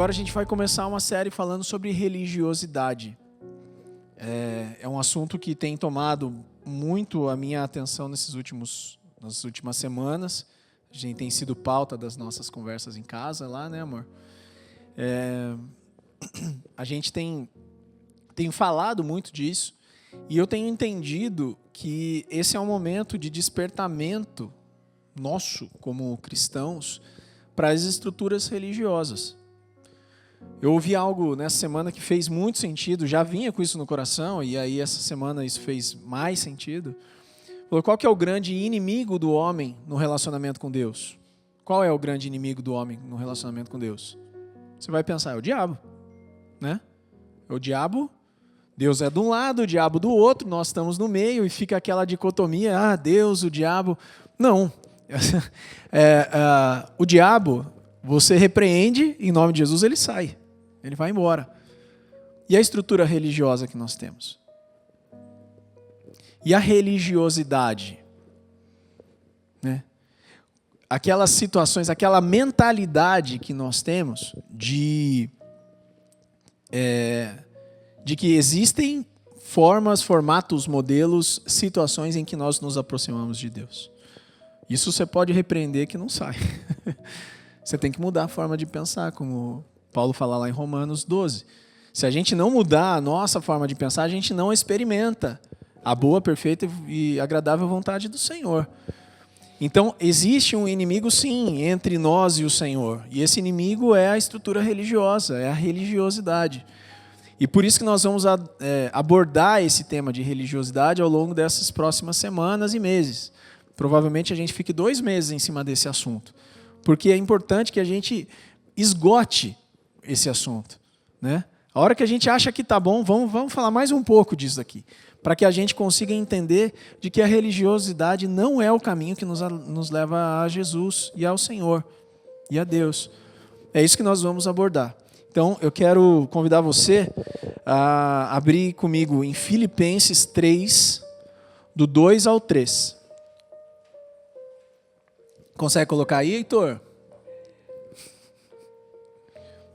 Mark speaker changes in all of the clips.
Speaker 1: agora a gente vai começar uma série falando sobre religiosidade. É um assunto que tem tomado muito a minha atenção nas últimas semanas. A gente tem sido pauta das nossas conversas em casa lá, né, amor? A gente tem falado muito disso e eu tenho entendido que esse é um momento de despertamento nosso como cristãos para as estruturas religiosas. Eu ouvi algo nessa semana que fez muito sentido, já vinha com isso no coração, e aí essa semana isso fez mais sentido. Qual que é o grande inimigo do homem no relacionamento com Deus? Qual é o grande inimigo do homem no relacionamento com Deus? Você vai pensar, é o diabo, né? É o diabo, Deus é de um lado, o diabo do outro, nós estamos no meio e fica aquela dicotomia, Deus, o diabo. Não, o diabo, você repreende, em nome de Jesus ele sai, ele vai embora. E a estrutura religiosa que nós temos? E a religiosidade? Né? Aquelas situações, aquela mentalidade que nós temos de que existem formas, formatos, modelos, situações em que nós nos aproximamos de Deus. Isso você pode repreender que não sai. Você tem que mudar a forma de pensar, como Paulo fala lá em Romanos 12. Se a gente não mudar a nossa forma de pensar, a gente não experimenta a boa, perfeita e agradável vontade do Senhor. Então, existe um inimigo, sim, entre nós e o Senhor. E esse inimigo é a estrutura religiosa, é a religiosidade. E por isso que nós vamos abordar esse tema de religiosidade ao longo dessas próximas semanas e meses. Provavelmente a gente fique 2 meses em cima desse assunto. Porque é importante que a gente esgote esse assunto, né? A hora que a gente acha que está bom, vamos falar mais um pouco disso aqui, para que a gente consiga entender de que a religiosidade não é o caminho que nos leva a Jesus e ao Senhor e a Deus. É isso que nós vamos abordar. Então, eu quero convidar você a abrir comigo em Filipenses 3, do 2 ao 3. Consegue colocar aí, Heitor?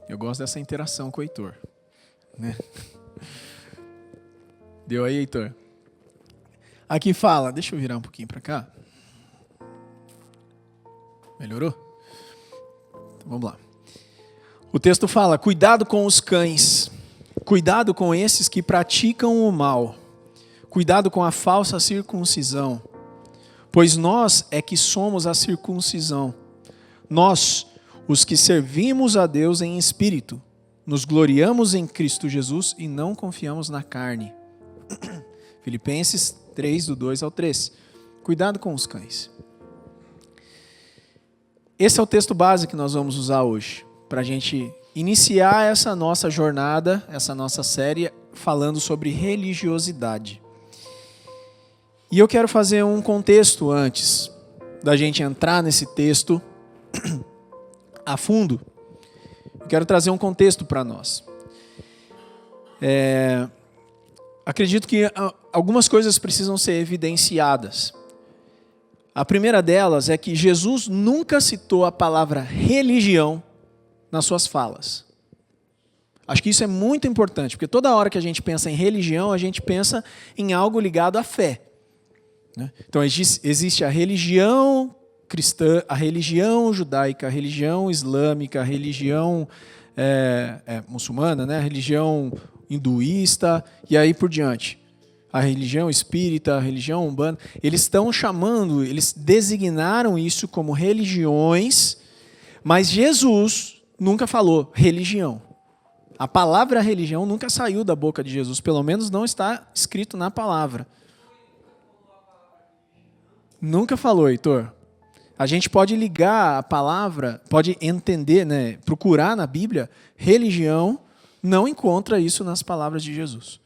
Speaker 1: Eu gosto dessa interação com o Heitor. Né? Deu aí, Heitor? Aqui fala, deixa eu virar um pouquinho para cá. Melhorou? Então, vamos lá. O texto fala, cuidado com os cães, cuidado com esses que praticam o mal, cuidado com a falsa circuncisão, pois nós é que somos a circuncisão. Nós, os que servimos a Deus em espírito, nos gloriamos em Cristo Jesus e não confiamos na carne. Filipenses 3, do 2 ao 3. Cuidado com os cães. Esse é o texto base que nós vamos usar hoje, para a gente iniciar essa nossa jornada, essa nossa série, falando sobre religiosidade. E eu quero fazer um contexto antes da gente entrar nesse texto a fundo. Eu quero trazer um contexto para nós. Acredito que algumas coisas precisam ser evidenciadas. A primeira delas é que Jesus nunca citou a palavra religião nas suas falas. Acho que isso é muito importante, porque toda hora que a gente pensa em religião, a gente pensa em algo ligado à fé. Então existe a religião cristã, a religião judaica, a religião islâmica, a religião muçulmana, né? A religião hinduísta e aí por diante. A religião espírita, a religião umbanda. Eles designaram isso como religiões, mas Jesus nunca falou religião. A palavra religião nunca saiu da boca de Jesus, pelo menos não está escrito na palavra. Nunca falou, Heitor. A gente pode ligar a palavra, pode entender, né, procurar na Bíblia, religião, não encontra isso nas palavras de Jesus.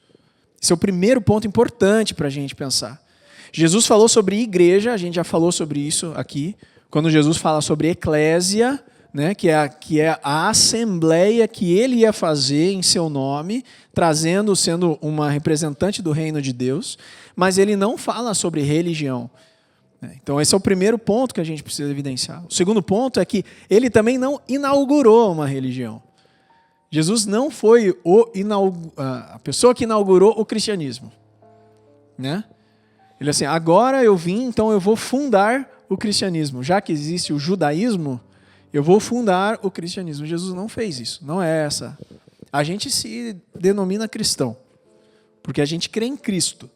Speaker 1: Esse é o primeiro ponto importante para a gente pensar. Jesus falou sobre igreja, a gente já falou sobre isso aqui, quando Jesus fala sobre eclésia, né, que é a assembleia que ele ia fazer em seu nome, sendo uma representante do reino de Deus, mas ele não fala sobre religião. Então esse é o primeiro ponto que a gente precisa evidenciar. O segundo ponto é que ele também não inaugurou uma religião. Jesus não foi a pessoa que inaugurou o cristianismo, né? Ele assim, agora eu vim, então eu vou fundar o cristianismo. Já que existe o judaísmo, eu vou fundar o cristianismo. Jesus não fez isso, não é essa. A gente se denomina cristão, porque a gente crê em Cristo.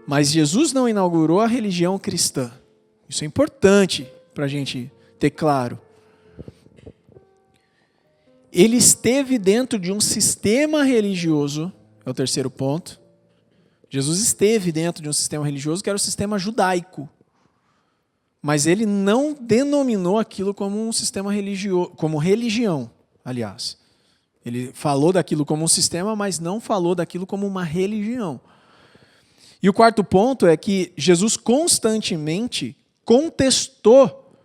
Speaker 1: Mas Jesus não inaugurou a religião cristã. Isso é importante para a gente ter claro. Ele esteve dentro de um sistema religioso, é o terceiro ponto. Jesus esteve dentro de um sistema religioso que era o sistema judaico. Mas ele não denominou aquilo como um sistema religioso, como religião, aliás. Ele falou daquilo como um sistema, mas não falou daquilo como uma religião. E o quarto ponto é que Jesus constantemente contestou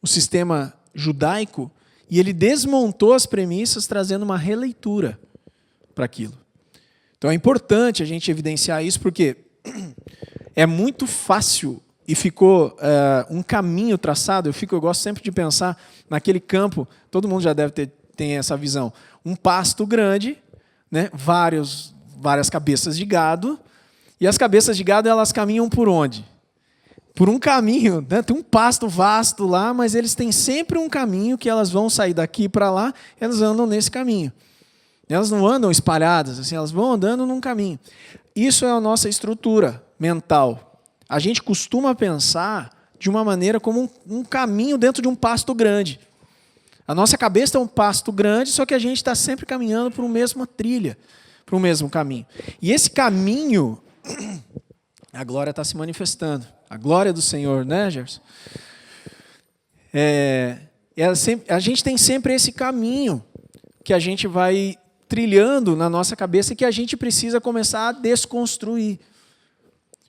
Speaker 1: o sistema judaico e ele desmontou as premissas, trazendo uma releitura para aquilo. Então é importante a gente evidenciar isso, porque é muito fácil e ficou um caminho traçado. Eu gosto sempre de pensar naquele campo, todo mundo já deve ter essa visão. Um pasto grande, né, várias cabeças de gado, e as cabeças de gado elas caminham por onde? Por um caminho, né? Tem um pasto vasto lá, mas eles têm sempre um caminho que elas vão sair daqui para lá, elas andam nesse caminho. Elas não andam espalhadas, assim, elas vão andando num caminho. Isso é a nossa estrutura mental. A gente costuma pensar de uma maneira como um caminho dentro de um pasto grande. A nossa cabeça é um pasto grande, só que a gente está sempre caminhando por uma mesma trilha, por um mesmo caminho. E esse caminho, a glória está se manifestando. A glória do Senhor, né, Gerson? A gente tem sempre esse caminho que a gente vai trilhando na nossa cabeça e que a gente precisa começar a desconstruir.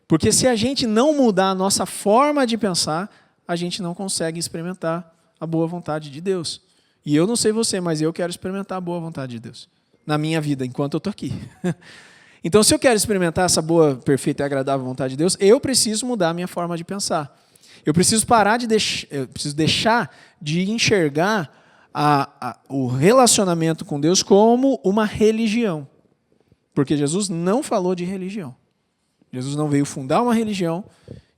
Speaker 1: Porque se a gente não mudar a nossa forma de pensar, a gente não consegue experimentar a boa vontade de Deus. E eu não sei você, mas eu quero experimentar a boa vontade de Deus na minha vida, enquanto eu estou aqui. Então, se eu quero experimentar essa boa, perfeita e agradável vontade de Deus, eu preciso mudar a minha forma de pensar. Eu preciso eu preciso deixar de enxergar o relacionamento com Deus como uma religião. Porque Jesus não falou de religião. Jesus não veio fundar uma religião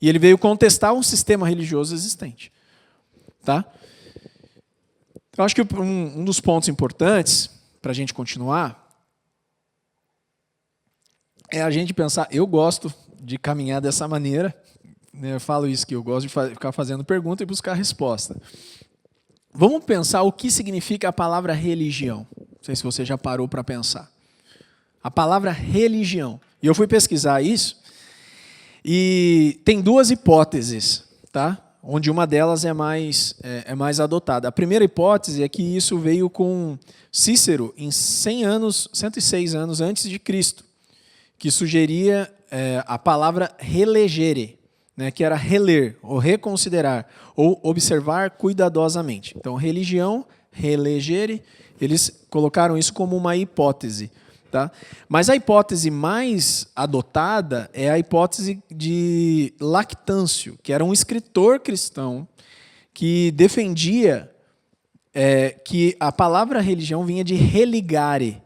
Speaker 1: e ele veio contestar um sistema religioso existente. Tá? Eu acho que um dos pontos importantes para a gente continuar é a gente pensar, eu gosto de caminhar dessa maneira, né? Eu falo isso, que eu gosto de ficar fazendo pergunta e buscar resposta. Vamos pensar o que significa a palavra religião. Não sei se você já parou para pensar. A palavra religião. E eu fui pesquisar isso, e tem duas hipóteses, tá? Onde uma delas é mais adotada. A primeira hipótese é que isso veio com Cícero em 106 anos antes de Cristo, que sugeria a palavra relegere, né, que era reler, ou reconsiderar, ou observar cuidadosamente. Então, religião, relegere, eles colocaram isso como uma hipótese. Tá? Mas a hipótese mais adotada é a hipótese de Lactâncio, que era um escritor cristão que defendia que a palavra religião vinha de religare,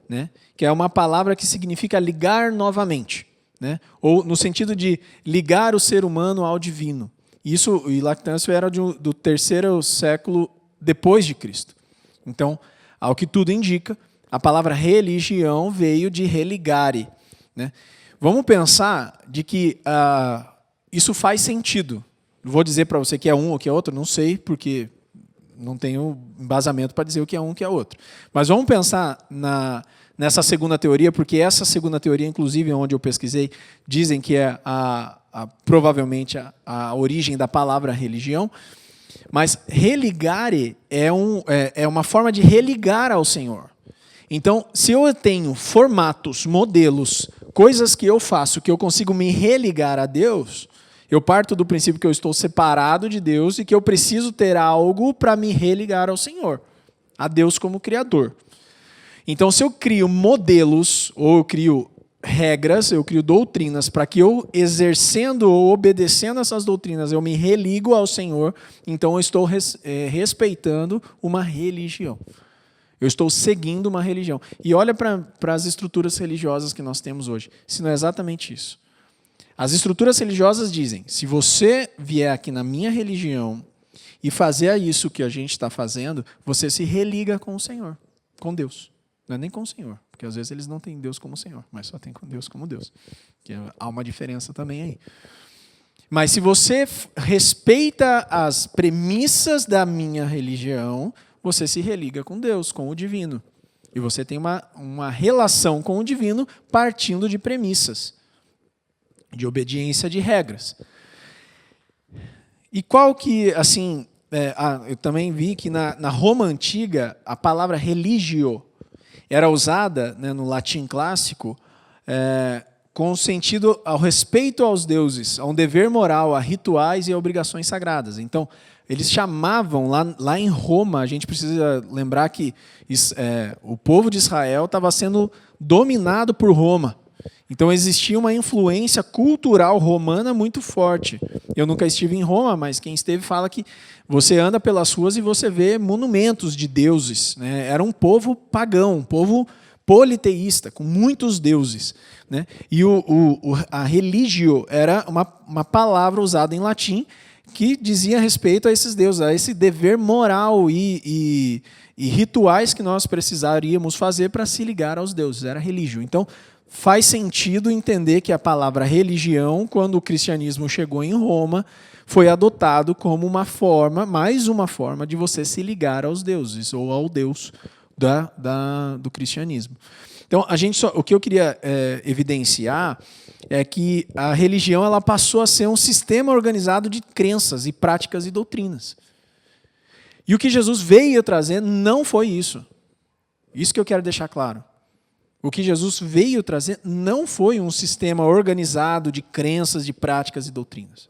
Speaker 1: né? Que é uma palavra que significa ligar novamente, né? Ou no sentido de ligar o ser humano ao divino. E Lactâncio era do 3º século depois de Cristo. Então, ao que tudo indica, a palavra religião veio de religare, né? Vamos pensar de que isso faz sentido. Não vou dizer para você que é um ou que é outro, não sei, porque não tenho embasamento para dizer o que é um ou que é outro. Mas vamos pensar nessa segunda teoria, porque essa segunda teoria, inclusive, onde eu pesquisei, dizem que é provavelmente a origem da palavra religião. Mas religare é uma forma de religar ao Senhor. Então, se eu tenho formatos, modelos, coisas que eu faço, que eu consigo me religar a Deus, eu parto do princípio que eu estou separado de Deus e que eu preciso ter algo para me religar ao Senhor, a Deus como Criador. Então, se eu crio modelos, ou eu crio regras, eu crio doutrinas, para que eu, exercendo ou obedecendo essas doutrinas, eu me religo ao Senhor, então eu estou respeitando uma religião. Eu estou seguindo uma religião. E olha para as estruturas religiosas que nós temos hoje. Se não é exatamente isso. As estruturas religiosas dizem, se você vier aqui na minha religião e fazer isso que a gente está fazendo, você se religa com o Senhor, com Deus. Não é nem com o Senhor, porque às vezes eles não têm Deus como Senhor, mas só tem com Deus como Deus. Que há uma diferença também aí. Mas se você respeita as premissas da minha religião, você se religa com Deus, com o divino. E você tem uma relação com o divino partindo de premissas, de obediência de regras. E qual que, assim, eu também vi que na Roma Antiga, a palavra religio era usada, né, no latim clássico, com sentido ao respeito aos deuses, a um dever moral, a rituais e a obrigações sagradas. Então, eles chamavam, lá em Roma, a gente precisa lembrar que o povo de Israel estava sendo dominado por Roma. Então, existia uma influência cultural romana muito forte. Eu nunca estive em Roma, mas quem esteve fala que você anda pelas ruas e você vê monumentos de deuses, né? Era um povo pagão, um povo politeísta, com muitos deuses, né? E a religio era uma palavra usada em latim que dizia respeito a esses deuses, a esse dever moral e rituais que nós precisaríamos fazer para se ligar aos deuses. Era religio. Então, faz sentido entender que a palavra religião, quando o cristianismo chegou em Roma, foi adotado como mais uma forma de você se ligar aos deuses, ou ao Deus do cristianismo. Então, o que eu queria evidenciar é que a religião ela passou a ser um sistema organizado de crenças e práticas e doutrinas. E o que Jesus veio trazer não foi isso. Isso que eu quero deixar claro. O que Jesus veio trazer não foi um sistema organizado de crenças, de práticas e doutrinas.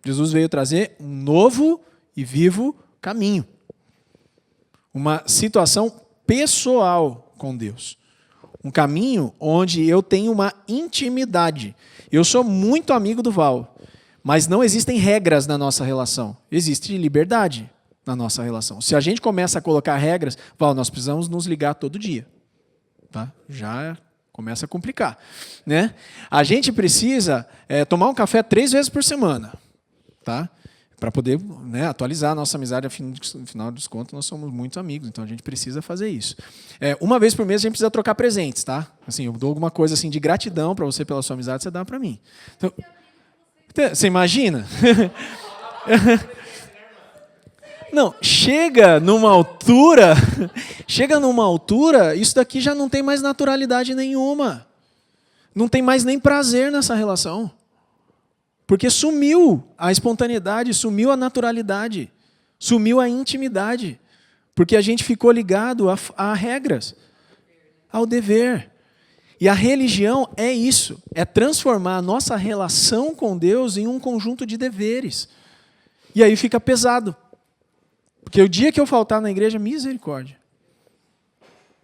Speaker 1: Jesus veio trazer um novo e vivo caminho. Uma situação pessoal com Deus. Um caminho onde eu tenho uma intimidade. Eu sou muito amigo do Val, mas não existem regras na nossa relação. Existe liberdade na nossa relação. Se a gente começa a colocar regras, Val, nós precisamos nos ligar todo dia. Tá? Já começa a complicar, né? A gente precisa tomar um café 3 vezes por semana, tá? Para poder, né, atualizar a nossa amizade. Afinal dos contos, nós somos muito amigos, então a gente precisa fazer isso. Uma vez por mês a gente precisa trocar presentes, tá? Assim, eu dou alguma coisa assim de gratidão para você pela sua amizade, você dá para mim. Então, você imagina? Não, chega numa altura, isso daqui já não tem mais naturalidade nenhuma. Não tem mais nem prazer nessa relação. Porque sumiu a espontaneidade, sumiu a naturalidade, sumiu a intimidade. Porque a gente ficou ligado a regras, ao dever. E a religião é isso, é transformar a nossa relação com Deus em um conjunto de deveres. E aí fica pesado. Porque o dia que eu faltar na igreja, misericórdia.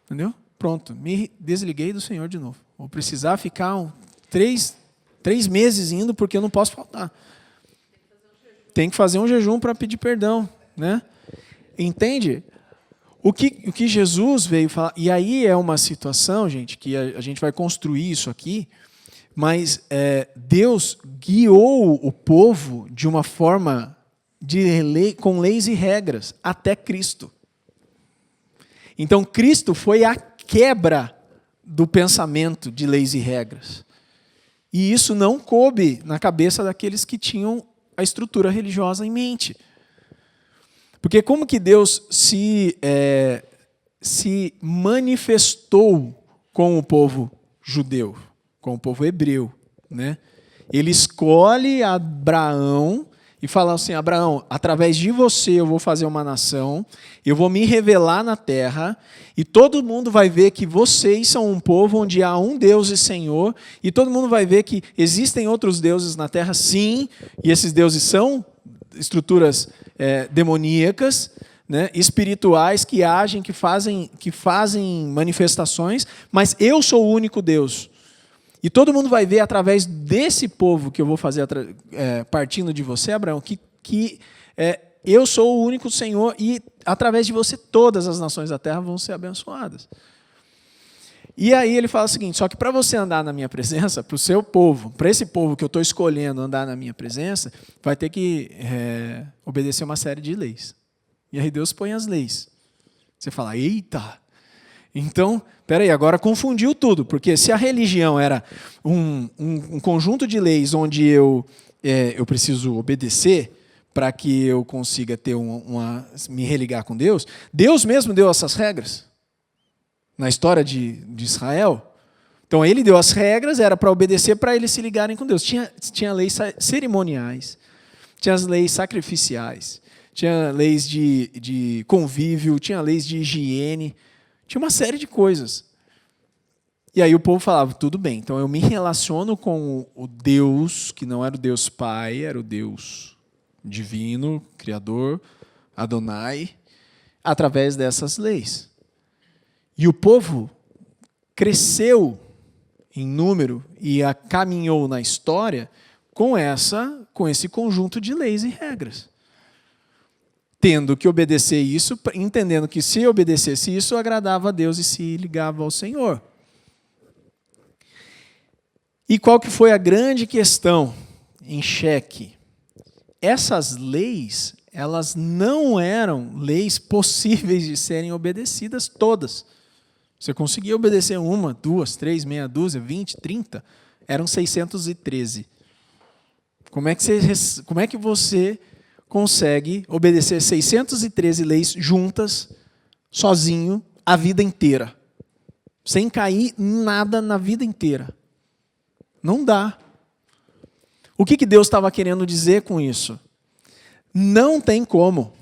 Speaker 1: Entendeu? Pronto, me desliguei do Senhor de novo. Vou precisar ficar 3 meses indo porque eu não posso faltar. Tem que fazer um jejum para pedir perdão, né? Entende? O que Jesus veio falar, e aí é uma situação, gente, que a gente vai construir isso aqui, mas Deus guiou o povo de uma forma com leis e regras até Cristo. Então Cristo foi a quebra do pensamento de leis e regras. E isso não coube na cabeça daqueles que tinham a estrutura religiosa em mente. Porque como que Deus se manifestou com o povo judeu, com o povo hebreu, né? Ele escolhe Abraão e fala assim: Abraão, através de você eu vou fazer uma nação, eu vou me revelar na terra, e todo mundo vai ver que vocês são um povo onde há um Deus e Senhor, e todo mundo vai ver que existem outros deuses na terra, sim, e esses deuses são estruturas demoníacas, né, espirituais, que agem, que fazem manifestações, mas eu sou o único Deus. E todo mundo vai ver através desse povo que eu vou fazer partindo de você, Abraão, que eu sou o único Senhor e através de você todas as nações da terra vão ser abençoadas. E aí ele fala o seguinte, só que para você andar na minha presença, para o seu povo, para esse povo que eu estou escolhendo andar na minha presença, vai ter que obedecer uma série de leis. E aí Deus põe as leis. Você fala, eita! Então, peraí, agora confundiu tudo, porque se a religião era um conjunto de leis onde eu preciso obedecer para que eu consiga ter me religar com Deus, Deus mesmo deu essas regras na história de Israel. Então, ele deu as regras, era para obedecer, para eles se ligarem com Deus. Tinha leis cerimoniais, tinha as leis sacrificiais, tinha leis de convívio, tinha leis de higiene, tinha uma série de coisas. E aí o povo falava, tudo bem, então eu me relaciono com o Deus, que não era o Deus Pai, era o Deus divino, Criador, Adonai, através dessas leis. E o povo cresceu em número e caminhou na história com esse conjunto de leis e regras. Tendo que obedecer isso, entendendo que se obedecesse isso, agradava a Deus e se ligava ao Senhor. E qual que foi a grande questão em xeque? Essas leis, elas não eram leis possíveis de serem obedecidas todas. Você conseguia obedecer 1, 2, 3, meia dúzia, 20, 30, eram 613. Como é que você consegue obedecer 613 leis juntas, sozinho, a vida inteira? Sem cair nada na vida inteira. Não dá. O que Deus estava querendo dizer com isso? Não tem como.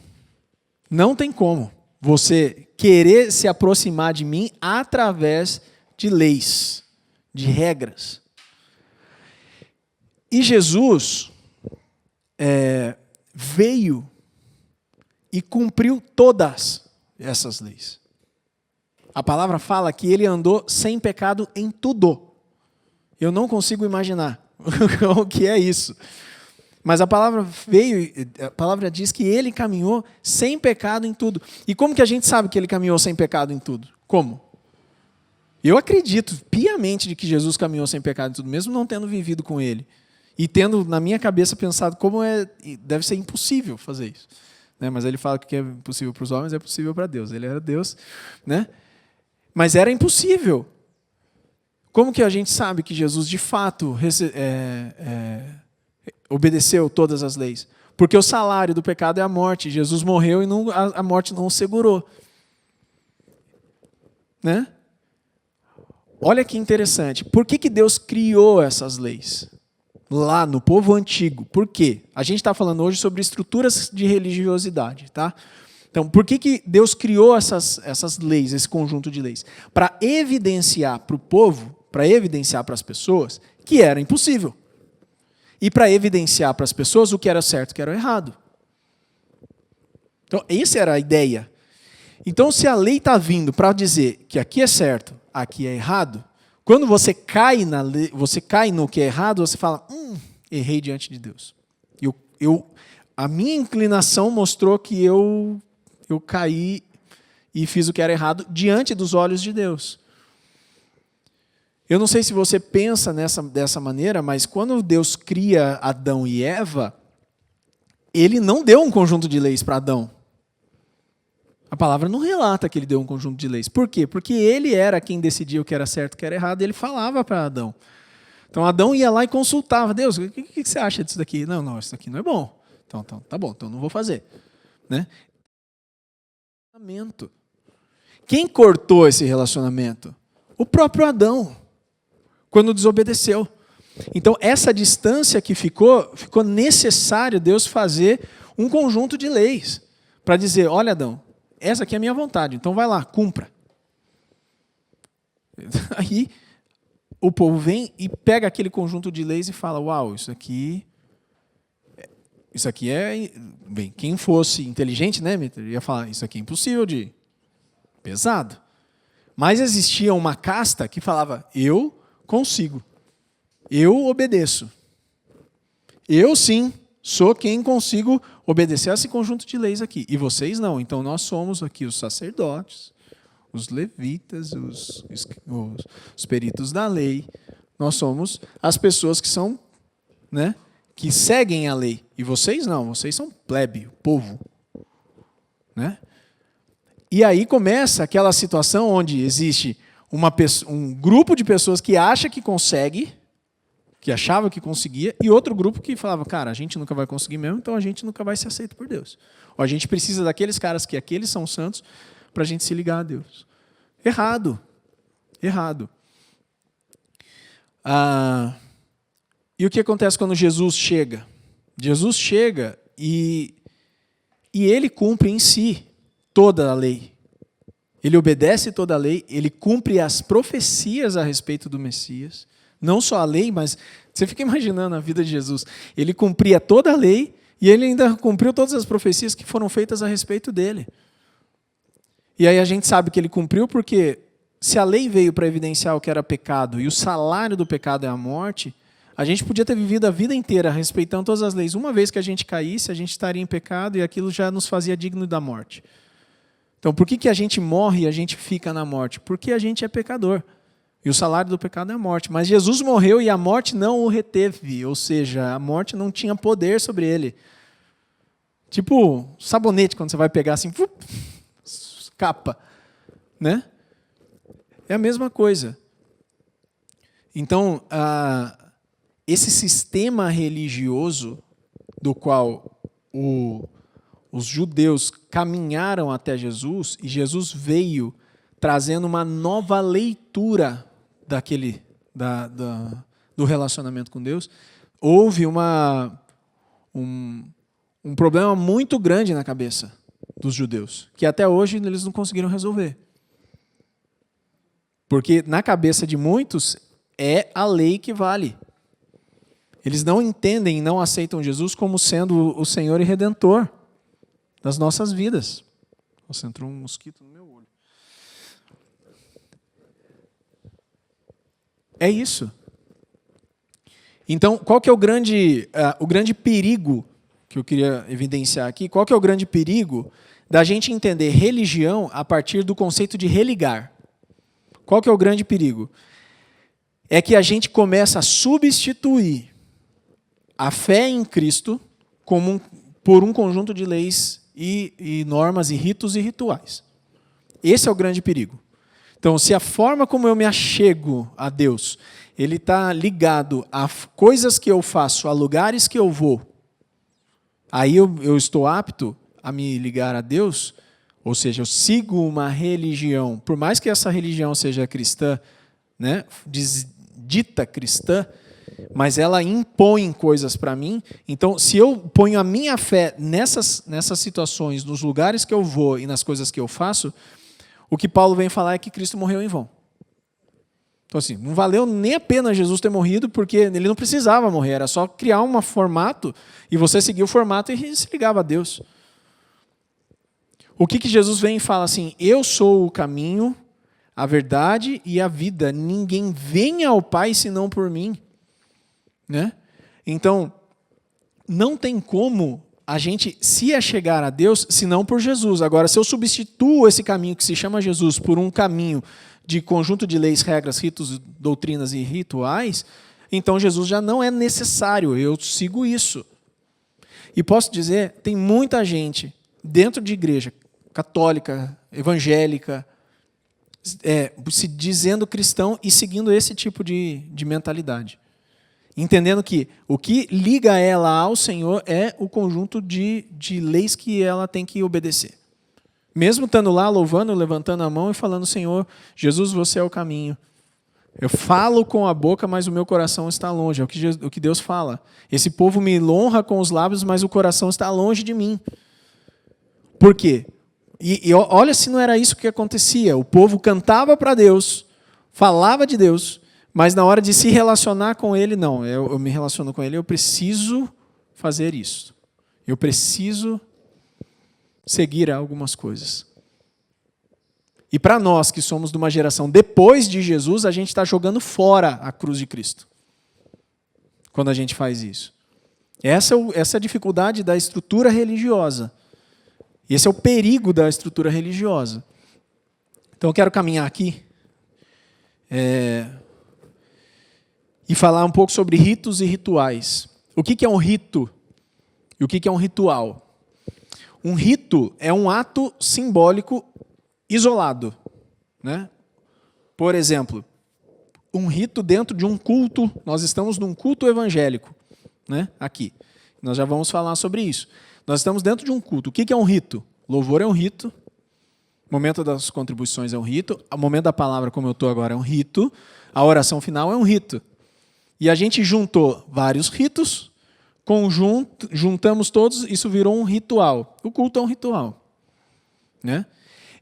Speaker 1: Não tem como você querer se aproximar de mim através de leis, de regras. E Jesus veio e cumpriu todas essas leis. A palavra fala que ele andou sem pecado em tudo. Eu não consigo imaginar o que é isso. Mas a palavra diz que ele caminhou sem pecado em tudo. E como que a gente sabe que ele caminhou sem pecado em tudo? Como? Eu acredito piamente de que Jesus caminhou sem pecado em tudo, mesmo não tendo vivido com ele. E tendo na minha cabeça pensado como deve ser impossível fazer isso. Né? Mas ele fala que o que é impossível para os homens é possível para Deus. Ele era Deus, né? Mas era impossível. Como que a gente sabe que Jesus, de fato, obedeceu todas as leis? Porque o salário do pecado é a morte. Jesus morreu e a morte não o segurou. Né? Olha que interessante. Por que Deus criou essas leis? Lá no povo antigo. Por quê? A gente está falando hoje sobre estruturas de religiosidade. Tá? Então, por que Deus criou essas leis, esse conjunto de leis? Para evidenciar para o povo, para evidenciar para as pessoas que era impossível. E para evidenciar para as pessoas o que era certo e o que era errado. Então, essa era a ideia. Então, se a lei está vindo para dizer que aqui é certo, aqui é errado, quando você cai na lei, você cai no que é errado, você fala, errei diante de Deus. A minha inclinação mostrou que eu caí e fiz o que era errado diante dos olhos de Deus. Eu não sei se você pensa dessa maneira, mas quando Deus cria Adão e Eva, ele não deu um conjunto de leis para Adão. A palavra não relata que ele deu um conjunto de leis. Por quê? Porque ele era quem decidia o que era certo e o que era errado, e ele falava para Adão. Então Adão ia lá e consultava, Deus, o que você acha disso daqui? Não, isso daqui não é bom. Então, tá bom, então não vou fazer. Né? Quem cortou esse relacionamento? O próprio Adão. Quando desobedeceu. Então, essa distância que ficou necessário Deus fazer um conjunto de leis para dizer, olha, Adão, essa aqui é a minha vontade, então vai lá, cumpra. Aí, o povo vem e pega aquele conjunto de leis e fala, uau, isso aqui é... Bem, quem fosse inteligente, né, ia falar, isso aqui é impossível de... Pesado. Mas existia uma casta que falava, eu consigo. Eu obedeço. Eu sim sou quem consigo obedecer a esse conjunto de leis aqui. E vocês não. Então nós somos aqui os sacerdotes, os levitas, os peritos da lei. Nós somos as pessoas que são, né, que seguem a lei. E vocês não, vocês são plebe, o povo. Né? E aí começa aquela situação onde existe um grupo de pessoas que acha que consegue, que achava que conseguia, e outro grupo que falava, cara, a gente nunca vai conseguir mesmo, então a gente nunca vai ser aceito por Deus. Ou a gente precisa daqueles caras que aqueles são santos para a gente se ligar a Deus. Errado. Errado. E o que acontece quando Jesus chega? Jesus chega e ele cumpre em si toda a lei. Ele obedece toda a lei, ele cumpre as profecias a respeito do Messias. Não só a lei, mas você fica imaginando a vida de Jesus. Ele cumpria toda a lei e ele ainda cumpriu todas as profecias que foram feitas a respeito dele. E aí a gente sabe que ele cumpriu porque se a lei veio para evidenciar o que era pecado e o salário do pecado é a morte, a gente podia ter vivido a vida inteira respeitando todas as leis. Uma vez que a gente caísse, a gente estaria em pecado e aquilo já nos fazia digno da morte. Então, por que a gente morre e a gente fica na morte? Porque a gente é pecador. E o salário do pecado é a morte. Mas Jesus morreu e a morte não o reteve. Ou seja, a morte não tinha poder sobre ele. Tipo sabonete, quando você vai pegar assim, escapa. Né? É a mesma coisa. Então, esse sistema religioso do qual os judeus caminharam até Jesus, e Jesus veio trazendo uma nova leitura do relacionamento com Deus, houve um problema muito grande na cabeça dos judeus, que até hoje eles não conseguiram resolver. Porque na cabeça de muitos é a lei que vale. Eles não entendem e não aceitam Jesus como sendo o Senhor e Redentor das nossas vidas. Nossa, entrou um mosquito no meu olho. É isso. Então, qual que é o grande perigo que eu queria evidenciar aqui? Qual que é o grande perigo da gente entender religião a partir do conceito de religar? Qual que é o grande perigo? É que a gente começa a substituir a fé em Cristo por um conjunto de leis e normas e ritos e rituais. Esse é o grande perigo. Então, se a forma como eu me achego a Deus, ele está ligado a coisas que eu faço, a lugares que eu vou, aí eu estou apto a me ligar a Deus, ou seja, eu sigo uma religião, por mais que essa religião seja cristã, né, dita cristã, mas ela impõe coisas para mim. Então, se eu ponho a minha fé nessas situações, nos lugares que eu vou e nas coisas que eu faço, o que Paulo vem falar é que Cristo morreu em vão. Então, assim, não valeu nem a pena Jesus ter morrido, porque ele não precisava morrer, era só criar um formato, e você seguia o formato e se ligava a Deus. O que Jesus vem e fala assim, eu sou o caminho, a verdade e a vida, ninguém vem ao Pai senão por mim. Né? Então, não tem como a gente se achegar a Deus senão por Jesus. Agora, se eu substituo esse caminho que se chama Jesus por um caminho de conjunto de leis, regras, ritos, doutrinas e rituais, então Jesus já não é necessário, eu sigo isso. E posso dizer, tem muita gente dentro de igreja católica, evangélica, se dizendo cristão e seguindo esse tipo de mentalidade. Entendendo que o que liga ela ao Senhor é o conjunto de leis que ela tem que obedecer. Mesmo estando lá louvando, levantando a mão e falando, Senhor, Jesus, você é o caminho. Eu falo com a boca, mas o meu coração está longe. É o que Deus fala. Esse povo me honra com os lábios, mas o coração está longe de mim. Por quê? E olha se não era isso que acontecia. O povo cantava para Deus, falava de Deus, mas na hora de se relacionar com Ele, não. Eu me relaciono com Ele, eu preciso fazer isso. Eu preciso seguir algumas coisas. E para nós que somos de uma geração depois de Jesus, a gente está jogando fora a cruz de Cristo. Quando a gente faz isso. Essa é a dificuldade da estrutura religiosa. Esse é o perigo da estrutura religiosa. Então eu quero caminhar aqui e falar um pouco sobre ritos e rituais. O que é um rito e o que é um ritual? Um rito é um ato simbólico isolado, né? Por exemplo, um rito dentro de um culto, nós estamos num culto evangélico, né? Aqui. Nós já vamos falar sobre isso. Nós estamos dentro de um culto. O que é um rito? Louvor é um rito. O momento das contribuições é um rito. O momento da palavra, como eu estou agora, é um rito. A oração final é um rito. E a gente juntou vários ritos, juntamos todos, isso virou um ritual. O culto é um ritual, né?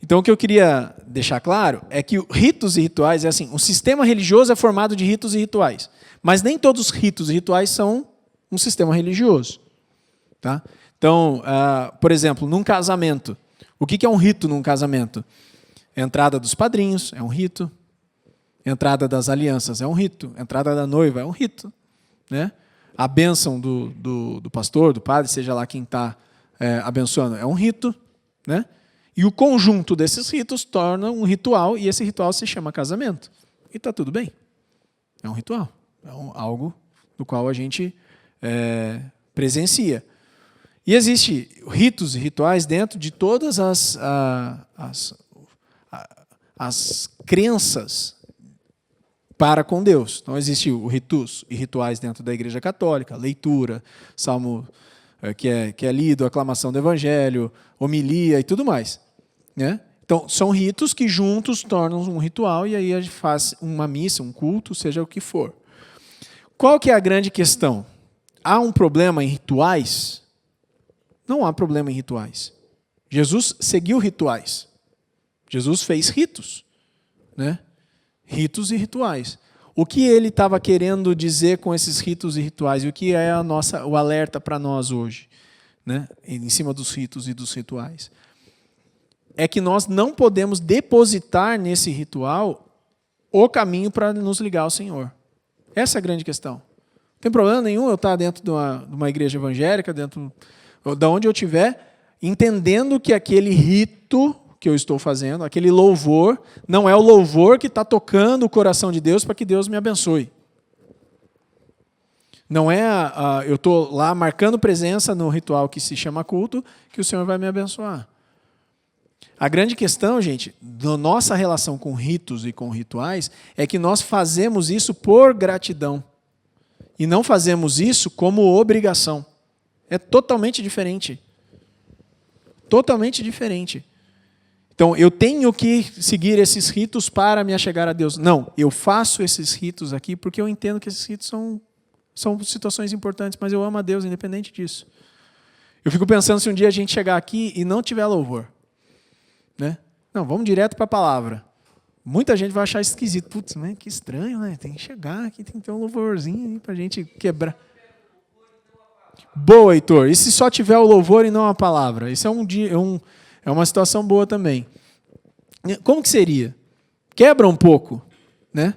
Speaker 1: Então, o que eu queria deixar claro é que ritos e rituais é assim, o sistema religioso é formado de ritos e rituais, mas nem todos os ritos e rituais são um sistema religioso, tá? Então, por exemplo, num casamento, o que é um rito num casamento? A entrada dos padrinhos é um rito, a entrada das alianças é um rito, a entrada da noiva é um rito, né? A bênção do pastor, do padre, seja lá quem está abençoando, é um rito, né? E o conjunto desses ritos torna um ritual, e esse ritual se chama casamento. E está tudo bem. É um ritual. É algo do qual a gente presencia. E existem ritos e rituais dentro de todas as crenças para com Deus. Então, existem ritos e rituais dentro da Igreja Católica, leitura, salmo que é lido, aclamação do Evangelho, homilia e tudo mais, né? Então, são ritos que juntos tornam um ritual e aí a gente faz uma missa, um culto, seja o que for. Qual que é a grande questão? Há um problema em rituais? Não há problema em rituais. Jesus seguiu rituais. Jesus fez ritos, né? Ritos e rituais. O que ele estava querendo dizer com esses ritos e rituais? E o que é o alerta para nós hoje, né? Em cima dos ritos e dos rituais? É que nós não podemos depositar nesse ritual o caminho para nos ligar ao Senhor. Essa é a grande questão. Não tem problema nenhum eu estar dentro de uma igreja evangélica, dentro de onde eu estiver, entendendo que aquele rito que eu estou fazendo, aquele louvor, não é o louvor que está tocando o coração de Deus para que Deus me abençoe. Não é eu estou lá marcando presença no ritual que se chama culto, que o Senhor vai me abençoar. A grande questão, gente, da nossa relação com ritos e com rituais, é que nós fazemos isso por gratidão. E não fazemos isso como obrigação. É totalmente diferente. Totalmente diferente. Então, eu tenho que seguir esses ritos para me achegar a Deus. Não, eu faço esses ritos aqui porque eu entendo que esses ritos são situações importantes, mas eu amo a Deus independente disso. Eu fico pensando se um dia a gente chegar aqui e não tiver louvor, né? Não, vamos direto para a palavra. Muita gente vai achar esquisito. Putz, mas que estranho, né? Tem que chegar aqui, tem que ter um louvorzinho aí para a gente quebrar. Boa, Heitor. E se só tiver o louvor e não a palavra? Isso é uma situação boa também. Como que seria? Quebra um pouco, né,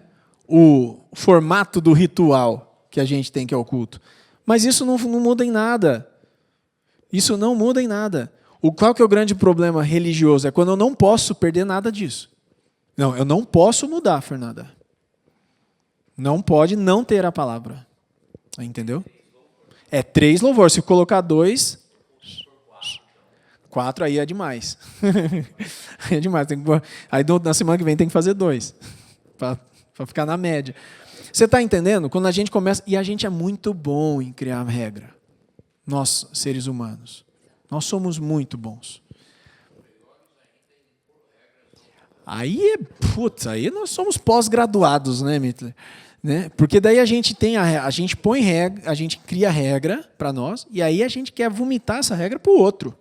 Speaker 1: o formato do ritual que a gente tem que é o culto. Mas isso não muda em nada. Isso não muda em nada. Qual que é o grande problema religioso? É quando eu não posso perder nada disso. Não, eu não posso mudar, Fernanda. Não pode não ter a palavra. Entendeu? É 3 louvores. Se colocar 2... 4 aí é demais. É demais. Aí na semana que vem tem que fazer 2. Para ficar na média. Você está entendendo? Quando a gente começa... E a gente é muito bom em criar regra. Nós, seres humanos. Nós somos muito bons. Aí aí nós somos pós-graduados, né, Mittler? Né? Porque daí a gente põe regra, a gente cria regra para nós, e aí a gente quer vomitar essa regra para o outro.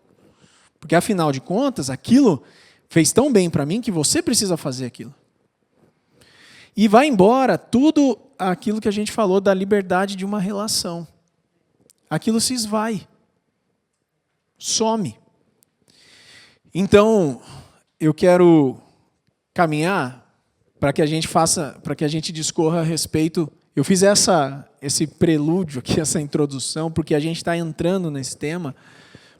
Speaker 1: Porque, afinal de contas, aquilo fez tão bem para mim que você precisa fazer aquilo. E vai embora tudo aquilo que a gente falou da liberdade de uma relação. Aquilo se esvai. Some. Então, eu quero caminhar para que a gente discorra a respeito. Eu fiz esse prelúdio aqui, essa introdução, porque a gente está entrando nesse tema,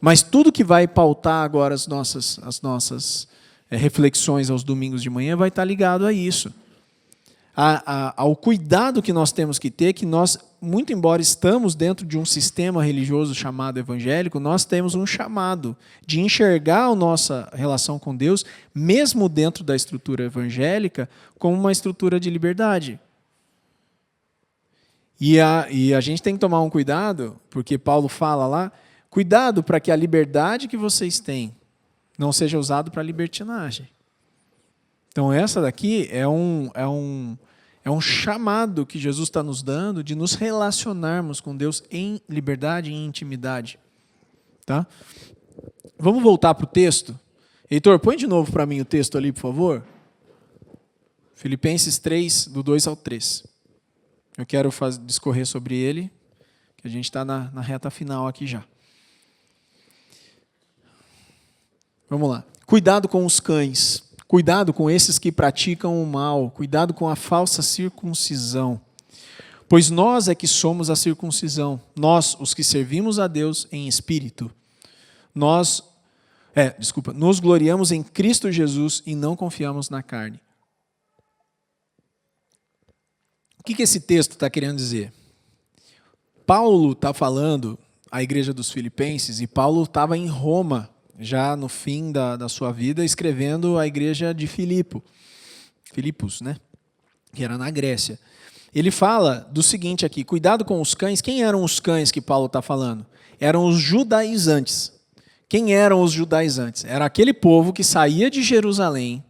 Speaker 1: mas tudo que vai pautar agora as nossas reflexões aos domingos de manhã vai estar ligado a isso. Ao cuidado que nós temos que ter, que nós, muito embora estamos dentro de um sistema religioso chamado evangélico, nós temos um chamado de enxergar a nossa relação com Deus, mesmo dentro da estrutura evangélica, como uma estrutura de liberdade. E a gente tem que tomar um cuidado, porque Paulo fala lá, cuidado para que a liberdade que vocês têm não seja usada para libertinagem. Então essa daqui é um chamado que Jesus está nos dando de nos relacionarmos com Deus em liberdade e em intimidade. Tá? Vamos voltar para o texto? Heitor, põe de novo para mim o texto ali, por favor. Filipenses 3, do 2 ao 3. Eu quero discorrer sobre ele, que a gente está na reta final aqui já. Vamos lá. Cuidado com os cães. Cuidado com esses que praticam o mal. Cuidado com a falsa circuncisão. Pois nós é que somos a circuncisão. Nós, os que servimos a Deus em espírito. Nos gloriamos em Cristo Jesus e não confiamos na carne. O que esse texto está querendo dizer? Paulo está falando à igreja dos Filipenses, e Paulo estava em Roma, já no fim da sua vida, escrevendo à igreja de Filipos, né? Que era na Grécia. Ele fala do seguinte aqui, cuidado com os cães. Quem eram os cães que Paulo está falando? Eram os judaizantes. Quem eram os judaizantes? Era aquele povo que saía de Jerusalém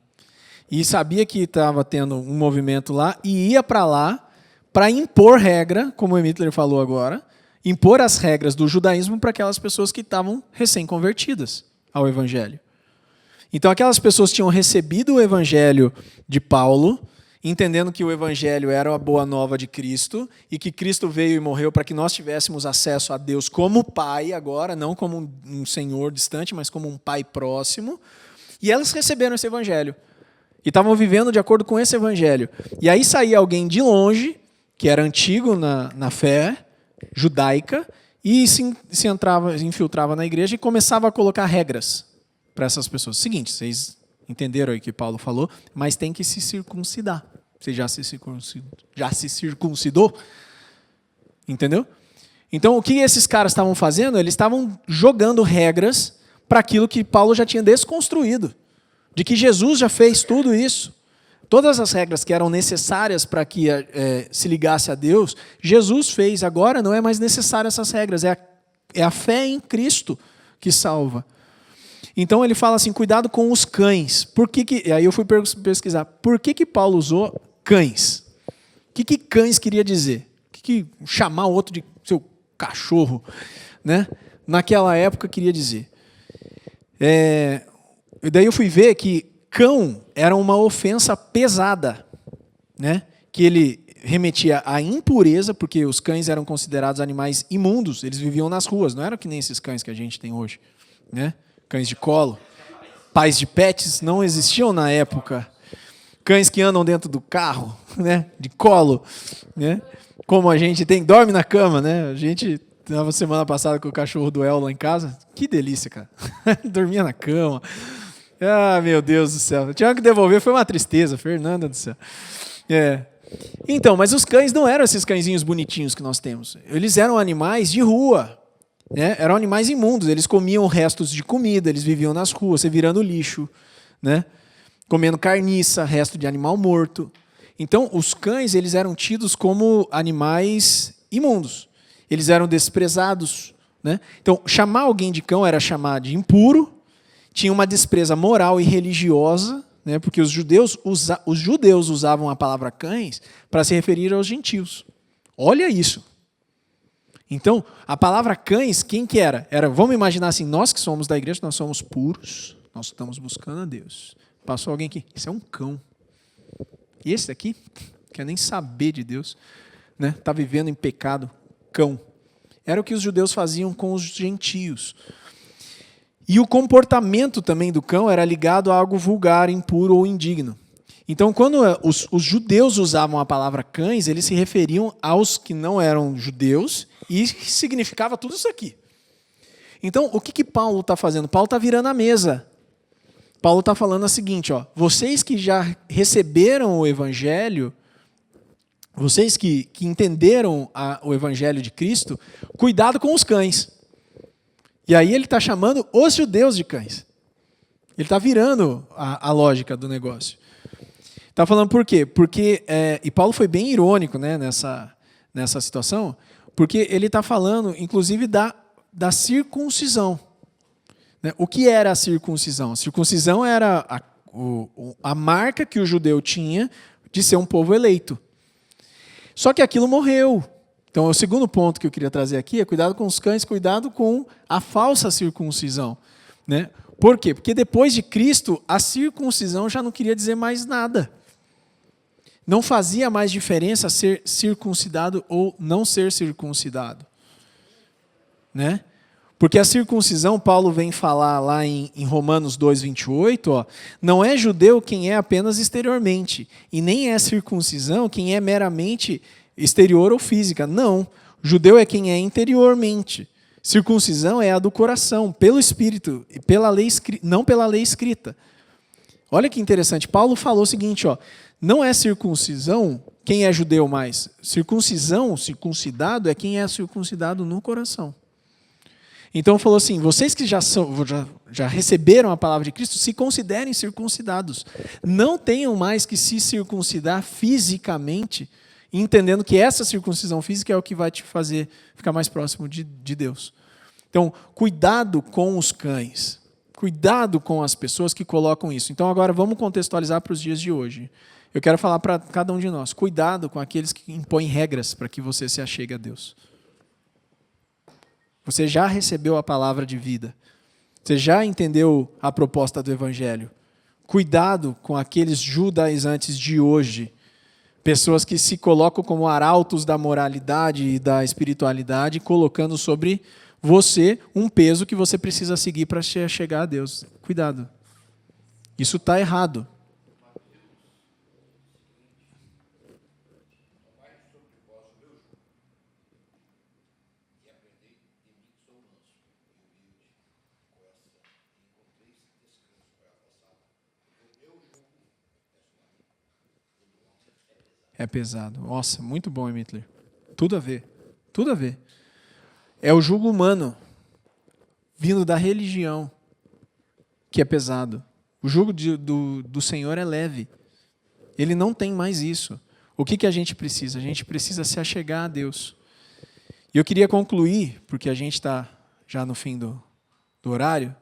Speaker 1: e sabia que estava tendo um movimento lá e ia para lá para impor regra, como o Emittler falou agora, impor as regras do judaísmo para aquelas pessoas que estavam recém-convertidas ao Evangelho. Então, aquelas pessoas tinham recebido o Evangelho de Paulo, entendendo que o Evangelho era a boa nova de Cristo, e que Cristo veio e morreu para que nós tivéssemos acesso a Deus como Pai agora, não como um Senhor distante, mas como um Pai próximo. E elas receberam esse Evangelho. E estavam vivendo de acordo com esse Evangelho. E aí saía alguém de longe, que era antigo na fé judaica, e se infiltrava na igreja e começava a colocar regras para essas pessoas. Seguinte, vocês entenderam aí o que Paulo falou, mas tem que se circuncidar. Você já se circuncidou? Entendeu? Então, o que esses caras estavam fazendo? Eles estavam jogando regras para aquilo que Paulo já tinha desconstruído. De que Jesus já fez tudo isso. Todas as regras que eram necessárias para que se ligasse a Deus, Jesus fez. Agora não é mais necessário essas regras. É a fé em Cristo que salva. Então ele fala assim, cuidado com os cães. E aí eu fui pesquisar, por que Paulo usou cães? O que cães queria dizer? O que chamar o outro de seu cachorro, né? Naquela época queria dizer. E daí eu fui ver que cão era uma ofensa pesada, né? Que ele remetia à impureza, porque os cães eram considerados animais imundos, eles viviam nas ruas, não eram que nem esses cães que a gente tem hoje, né? Cães de colo. Pais de pets não existiam na época. Cães que andam dentro do carro, né? De colo, né? Como a gente tem, dorme na cama, né? A gente estava semana passada com o cachorro do El lá em casa. Que delícia, cara. Dormia na cama. Ah, meu Deus do céu. Tinha que devolver, foi uma tristeza, Fernanda do céu. Então, mas os cães não eram esses cãezinhos bonitinhos que nós temos. Eles eram animais de rua, né? Eram animais imundos. Eles comiam restos de comida, eles viviam nas ruas, se virando lixo, né? Comendo carniça, resto de animal morto. Então, os cães eles eram tidos como animais imundos. Eles eram desprezados, né? Então, chamar alguém de cão era chamar de impuro. Tinha uma despreza moral e religiosa, né, porque os judeus usavam a palavra cães para se referir aos gentios. Olha isso. Então, a palavra cães, quem que era? Vamos imaginar assim, nós que somos da igreja, nós somos puros, nós estamos buscando a Deus. Passou alguém aqui, esse é um cão. E esse aqui, quer nem saber de Deus, né, está vivendo em pecado, cão. Era o que os judeus faziam com os gentios. E o comportamento também do cão era ligado a algo vulgar, impuro ou indigno. Então, quando os judeus usavam a palavra cães, eles se referiam aos que não eram judeus e significava tudo isso aqui. Então, o que Paulo está fazendo? Paulo está virando a mesa. Paulo está falando o seguinte, ó, vocês que já receberam o evangelho, vocês que entenderam o evangelho de Cristo, cuidado com os cães. E aí ele está chamando os judeus de cães. Ele está virando a lógica do negócio. Está falando por quê? Porque, e Paulo foi bem irônico, né, nessa situação, porque ele está falando, inclusive, da circuncisão. Né? O que era a circuncisão? A circuncisão era a marca que o judeu tinha de ser um povo eleito. Só que aquilo morreu. Então, o segundo ponto que eu queria trazer aqui é cuidado com os cães, cuidado com a falsa circuncisão. Né? Por quê? Porque depois de Cristo, a circuncisão já não queria dizer mais nada. Não fazia mais diferença ser circuncidado ou não ser circuncidado. Né? Porque a circuncisão, Paulo vem falar lá em Romanos 2:28, ó, não é judeu quem é apenas exteriormente, e nem é circuncisão quem é meramente exterior ou física. Não, judeu é quem é interiormente. Circuncisão é a do coração, pelo Espírito, e pela lei, não pela lei escrita. Olha que interessante, Paulo falou o seguinte, ó, não é circuncisão quem é judeu mais. Circuncisão, circuncidado, é quem é circuncidado no coração. Então falou assim, vocês que já receberam a palavra de Cristo, se considerem circuncidados. Não tenham mais que se circuncidar fisicamente, entendendo que essa circuncisão física é o que vai te fazer ficar mais próximo de Deus. Então, cuidado com os cães. Cuidado com as pessoas que colocam isso. Então agora vamos contextualizar para os dias de hoje. Eu quero falar para cada um de nós, cuidado com aqueles que impõem regras para que você se achegue a Deus. Você já recebeu a palavra de vida. Você já entendeu a proposta do Evangelho. Cuidado com aqueles judaizantes de hoje. Pessoas que se colocam como arautos da moralidade e da espiritualidade, colocando sobre você um peso que você precisa seguir para chegar a Deus. Cuidado. Isso está errado. É pesado. Nossa, muito bom, Emittler. Tudo a ver. Tudo a ver. É o jugo humano vindo da religião que é pesado. O jugo do Senhor é leve. Ele não tem mais isso. O que a gente precisa? A gente precisa se achegar a Deus. E eu queria concluir, porque a gente está já no fim do horário.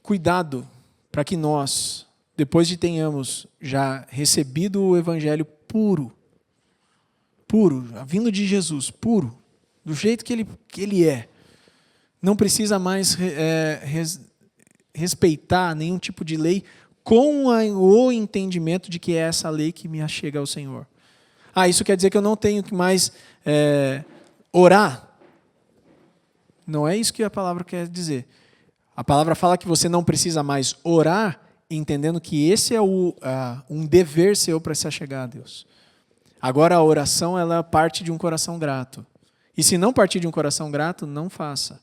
Speaker 1: Cuidado para que nós, depois de tenhamos já recebido o Evangelho puro, vindo de Jesus, puro, do jeito que ele é, não precisa mais respeitar nenhum tipo de lei com o entendimento de que é essa lei que me achega ao Senhor. Isso quer dizer que eu não tenho que mais orar? Não é isso que a palavra quer dizer. A palavra fala que você não precisa mais orar, entendendo que esse é um dever seu para se achegar a Deus. Agora a oração ela parte de um coração grato. E se não partir de um coração grato, não faça.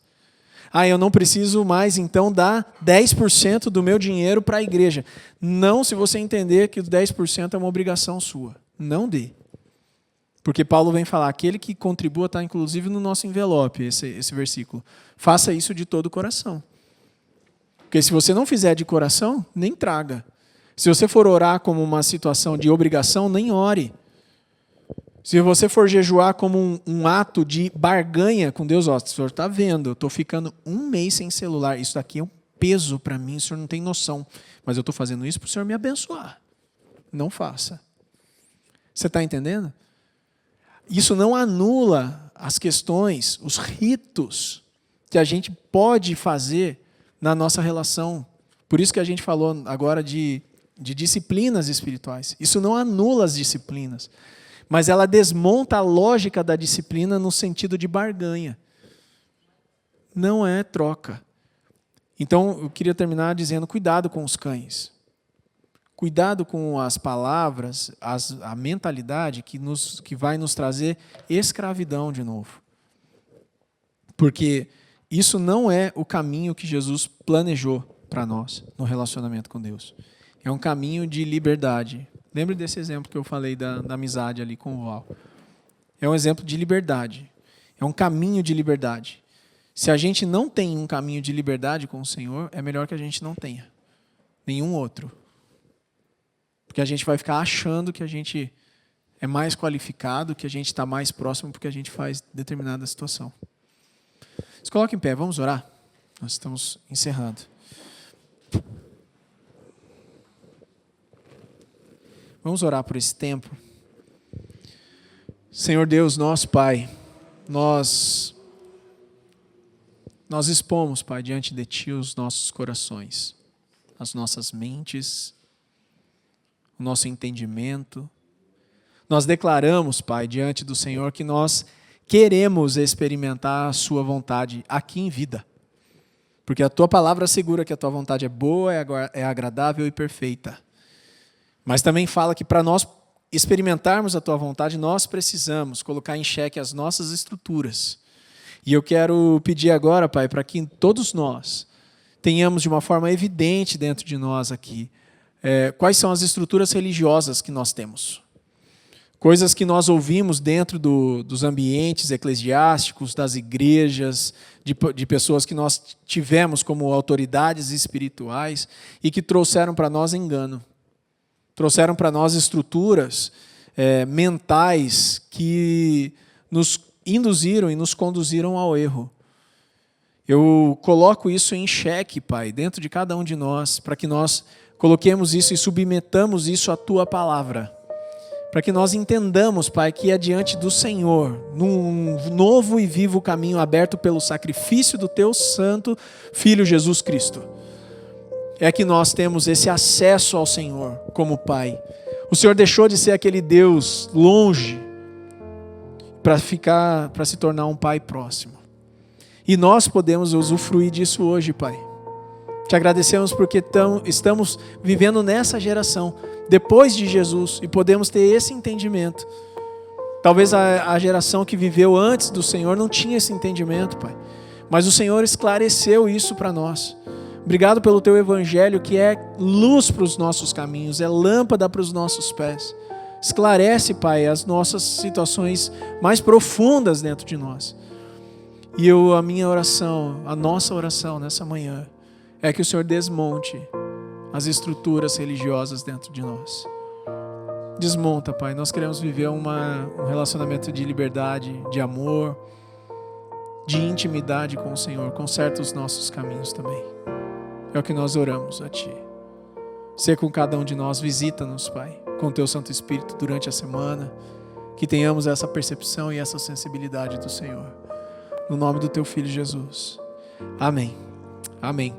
Speaker 1: Eu não preciso mais, então, dar 10% do meu dinheiro para a igreja. Não, se você entender que os 10% é uma obrigação sua. Não dê. Porque Paulo vem falar, aquele que contribua está inclusive no nosso envelope, esse versículo. Faça isso de todo o coração. Porque se você não fizer de coração, nem traga. Se você for orar como uma situação de obrigação, nem ore. Se você for jejuar como um ato de barganha com Deus, o senhor está vendo, eu estou ficando 1 mês sem celular, isso daqui é um peso para mim, o senhor não tem noção, mas eu estou fazendo isso para o senhor me abençoar. Não faça. Você está entendendo? Isso não anula as questões, os ritos que a gente pode fazer na nossa relação. Por isso que a gente falou agora de disciplinas espirituais. Isso não anula as disciplinas. Mas ela desmonta a lógica da disciplina no sentido de barganha. Não é troca. Então, eu queria terminar dizendo, cuidado com os cães. Cuidado com as palavras, a mentalidade que vai nos trazer escravidão de novo. Porque isso não é o caminho que Jesus planejou para nós no relacionamento com Deus. É um caminho de liberdade. Lembre desse exemplo que eu falei da amizade ali com o Val. É um exemplo de liberdade. É um caminho de liberdade. Se a gente não tem um caminho de liberdade com o Senhor, é melhor que a gente não tenha nenhum outro. Porque a gente vai ficar achando que a gente é mais qualificado, que a gente está mais próximo porque a gente faz determinada situação. Se coloque em pé, vamos orar? Nós estamos encerrando. Vamos orar por esse tempo. Senhor Deus, nosso Pai, nós expomos, Pai, diante de Ti os nossos corações, as nossas mentes, o nosso entendimento. Nós declaramos, Pai, diante do Senhor que nós queremos experimentar a Sua vontade aqui em vida. Porque a Tua palavra assegura que a Tua vontade é boa, é agradável e perfeita. Mas também fala que para nós experimentarmos a Tua vontade, nós precisamos colocar em xeque as nossas estruturas. E eu quero pedir agora, Pai, para que todos nós tenhamos de uma forma evidente dentro de nós aqui, quais são as estruturas religiosas que nós temos. Coisas que nós ouvimos dentro dos ambientes eclesiásticos, das igrejas, de pessoas que nós tivemos como autoridades espirituais e que trouxeram para nós engano. Trouxeram para nós estruturas mentais que nos induziram e nos conduziram ao erro. Eu coloco isso em xeque, Pai, dentro de cada um de nós, para que nós coloquemos isso e submetamos isso à Tua palavra. Para que nós entendamos, Pai, que é diante do Senhor, num novo e vivo caminho aberto pelo sacrifício do Teu Santo Filho Jesus Cristo, é que nós temos esse acesso ao Senhor como Pai. O Senhor deixou de ser aquele Deus longe para se tornar um Pai próximo. E nós podemos usufruir disso hoje, Pai. Te agradecemos porque estamos vivendo nessa geração, depois de Jesus, e podemos ter esse entendimento. Talvez a geração que viveu antes do Senhor não tinha esse entendimento, Pai. Mas o Senhor esclareceu isso para nós. Obrigado pelo Teu Evangelho, que é luz para os nossos caminhos, é lâmpada para os nossos pés. Esclarece, Pai, as nossas situações mais profundas dentro de nós. E a minha oração, a nossa oração nessa manhã, é que o Senhor desmonte as estruturas religiosas dentro de nós. Desmonta, Pai. Nós queremos viver um relacionamento de liberdade, de amor, de intimidade com o Senhor. Conserta os nossos caminhos também. É o que nós oramos a Ti. Ser com cada um de nós, visita-nos, Pai, com o Teu Santo Espírito durante a semana, que tenhamos essa percepção e essa sensibilidade do Senhor. No nome do Teu Filho Jesus. Amém. Amém.